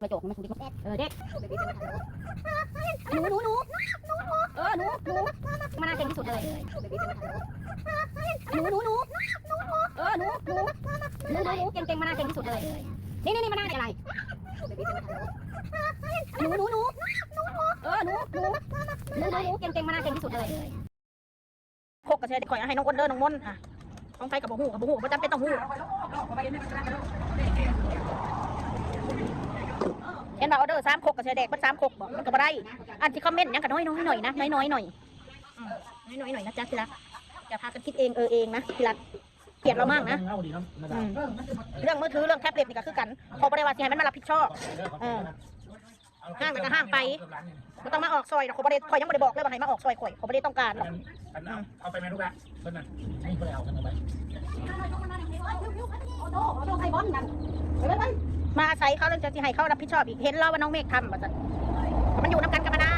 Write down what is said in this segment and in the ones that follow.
กระจกมันคุยกับเด็กหนูหนูมันน่าเก่งที่สุดเลยหนูเก่งมันน่าเก่งที่สุดเลยนี่มันน่าอะไรหนูเก่งมันน่าเก่งที่สุดเลยพกกระเช้าข่อยให้น้องอ้นเด้อน้องมนค่ะน้องไฟกับบ่หูบ่จำเป็นต้องหูเห็นว่าออเดอร์3 คกกับเชเด็กมัน3 คกบอกมันก็บ่ได้อันที่คอมเมนต์ยังก็น้อยหน่อยนะน้อยหน่อยนะจ๊ะทีละอย่าพากันคิดเองเองนะทีละเกลียดเรามากนะเรื่องมือถือเรื่องแท็บเล็ตนี่ก็คือกันพอบ่ได้ว่าสิให้มันมารับผิดชอบห้างก็ห้างไปมันต้องมาออกซอยข่อยยังไม่ได้บอกเลยว่าให้มาออกซอยข่อยไม่ได้ต้องการหรอกเอาไปไหมลูกละเพื่อนน่ะให้เพื่อนเอากันเอาไปมาอาศัยเขาแล้วจะให้เขารับผิดชอบอีกเห็นแล้วว่าน้องเมฆทำมันอยู่น้ำกันกับมาดา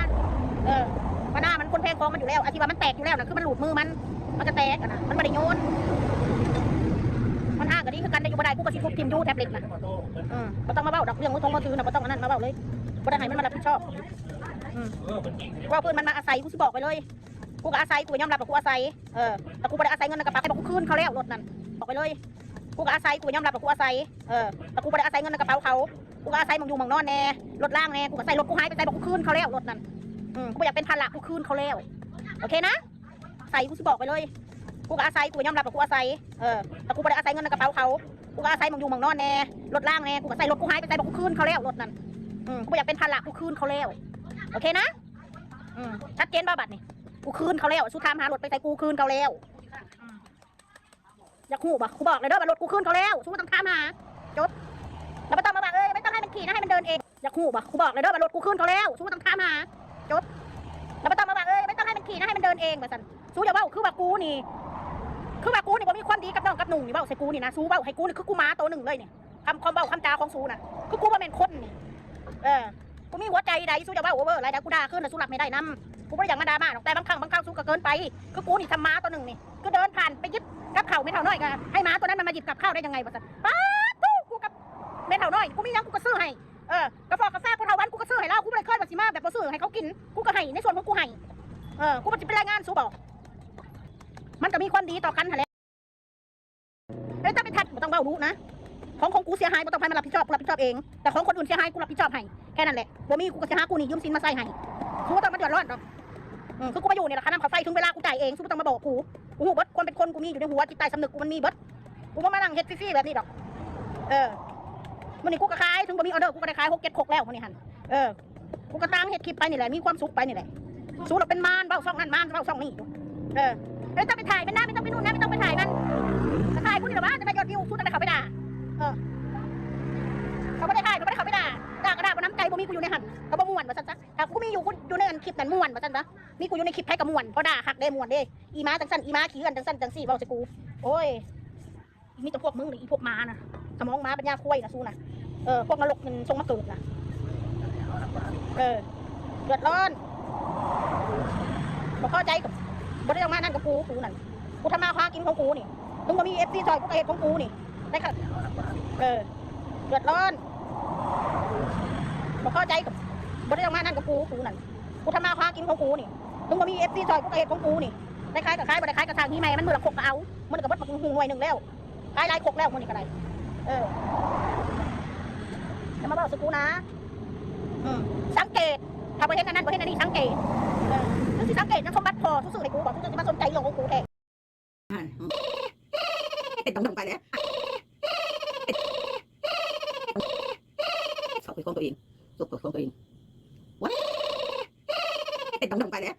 มาดามันคนแพงฟองมันอยู่แล้วอาชีพว่ามันแตกอยู่แล้วนะคือมันหลุดมือมันจะแตกนะมันไม่ได้โยนมันอ้างกันนี้คือกันได้อยู่บ่ได้กูก็สิทุบทีมยูแท็บเล็ตนะไม่ต้องมาเบ้าดอกเรื่องมือถือนะไม่ต้องอันนั้นมาเบ้าเลยบ่ได้ให้มันมารับผิดชอบว่าเพื่อนมันมาอาศัยกูสิบอกไปเลยกูก็อาศัยกูยอมรับว่ากูอาศัยแต่กูไม่ได้อาศัยเงินในกระเป๋าให้บอกกูคืนเขาแล้วรถนั้นบอกไปเลยกูก็อาศัยกูยอมรับว่ากูอาศัยแต่กูไม่ได้อาศัยเงินในกระเป๋าเขากูก็อาศัยมึงอยู่มึงนอนแน่รถล่างแน่กูก็ใส่รถกูหายไปใส่บอกกูคืนเขาแล้วรถนั้นกูอยากเป็นภาระกูคืนเขาแล้วโอเคนะใส่กูสิบอกไปเลยกูก็อาศัยกูยอมรับว่ากูอาศัยแต่กูไม่ได้อาศัยเงินในกระเป๋าเขากูก็อาศัยมึงอยู่มึงนอนแน่รถล่างแน่กูก็ใส่รถกูหายไปใส่บอกกูคืนเขาแล้วรถนั้นกูอยากเป็นภาระกูคืนเขาแล้วโอเคนะชัดเจนป่ะบัดนี่กูคืนเขาแล้วสุดท้ายหารถไปใส่กูคืนเขาแล้วอยากขู่ป่ะกูบอกเลยเด้อว่ารถกูคืนเขาแล้วสู้ต้องข้ามหาจบแล้วไม่ต้องมาบอกไม่ต้องให้มันขี่นะให้มันเดินเองอยากขู่ป่ะกูบอกเลยเด้อว่ารถกูคืนเขาแล้วสู้ต้องข้ามหาจบแล้วไม่ต้องมาบอกไม่ต้องให้มันขี่นะให้มันเดินเองแบบนั้นสู้อย่าเบ้าคือว่ากูนี่บ่มีความดีกับน้องกับหนุ่มนี่เบ้าใส่กูนี่นะสู้เบ้าให้กูนี่คือกูม้าตัวหนึ่งเลยเนี่ยคำเบ้าคำจาของสู้น่ะคือกูว่าเป็นคนนี่กูมีหัวใจใดสู้อย่าเบ้าโอเวอร์อะไรแต่กูด่าขึ้นนะสู้หลับไม่ได้นำกูไม่ได้อยากมาด่ามาหรอกแต่บางครั้งสู้ก็เกินไปคือกูนี่ทำม้าตัวหนึ่งนี่ก็เดินผ่านไปยิบกับเข่าไม่เท่าน้อยกันให้ม้าตัวนั้นมันมาหยิบกับข้าวได้ยังไงวะสันป้าตู้กูกับไม่เท่าน้อยกูมียังกูก็ซื้อให้กระฟอกกาแฟพวกเท่าวันกูก็ซื้อให้เรากูไม่ได้เคยแบบสิมาแบบบ่ซื้อให้เขากินกูก็ให้ในส่วนของกูให้กูมันจะเป็นรายงานสู้บอกมันก็มีความดีต่อกันแหละแล้วถ้าไปทัดไม่ต้องเบารู้นะของกูเสียหายไม่ต้องให้มันรับผิดชอบกูรับผิดชอบเองแต่ของคนอื่นเสียหายกูรับผิดชอบให้แค่นั้นแหละบ่มีกูก็เสียหายกูนี่ยืมสินมาใส่ให้กูต้องมาเดือดร้อนหรอกคือกูมาอยู่เนี่ยแหละค่าน้ำค่าไฟถึงเวลากูจ่ายเองกูต้องมาบอกกูหูเบิดคนเป็นคนกูมีอยู่ในหัวจิตใจสำนึกกูมันมีเบิดกูมานั่งเฮ็ดฟรีๆแบบนี้ดอกมันนี่กูก็ขายถึงบ่มีออเดอร์กูก็ได้ขาย6 7 คกแล้วมันนี่หันกูก็ตั้งเฮ็ดคลิปไปนี่แหละมีความสุขไปนี่แหละสู้เราเป็นมารเบ้าซ่องนั่นมารเบ้าซ่องนี่ไม่ต้องไปถ่ายมันนะไม่ต้องไปนู่นนะไม่ต้องไปถ่ายมันถ่ายกูนี่หรอวะจะไปยอดวิวสู้แต่เขาไปด่าเขาไม่ได้ถ่ายเขาไม่ได้เขาไปด่าก็ด่าบนน้ำใจบ่มีกูอยู่ในหันเขาบ่ม่วนมาสั่นซะถ้ากูมีอยู่ในคลิปนั้นม่วนมาสั่นซะมีกูอยู่ในคลิปให้กับม่วนเพราะด่าหักได้ม่วนเด้อีม้าจังสั่นอีม้าขี้กันจังสั่นจังสี่เบาใส่กูโอ้ยมีแต่พวกมึงนี่อีพวกม้านะสมองม้าเป็นยาคุ้ยนะสู้นะพวกนรกมันทรงมาเกิดนะเดือดร้อนบ่เข้าใจกับบ่ได้ต้องมานั่นกับกูนั่นกูทำมาค้ากินของกูนี่มึงบ่มีเอฟซีซอยกูก็เฮ็ดของกูนี่ได้ค่ะเดือดร้อนบ่เข้าใจกับบ่ได้ต้องมานั่นกับกูนั่นกูทำมาค้ากินของกูนี่มึงบ่มีเอฟซีซอยกูก็เฮ็ดของกูนี่ได้ขายกับขายบ่ได้ขายกับทางที่แม่มันมือละคกก็เอามันก็เบิดมาหน่วยนึงแล้วขายหลายคกแล้วมันนี่ก็ได้จะมาบอกสกูนะสังเกตถ้าบ่เห็นอันนั้นบ่เห็นอันนี้สังเกตนั่นสิสังเกตนั่นสมบัติพอซื่อๆให้กูบอกซื่อๆจะมาสนใจเรื่องของกูแท้ต้องไปแล้วสอบไปของตัวเองสอบของตัวเองว้าต้องไปแล้ว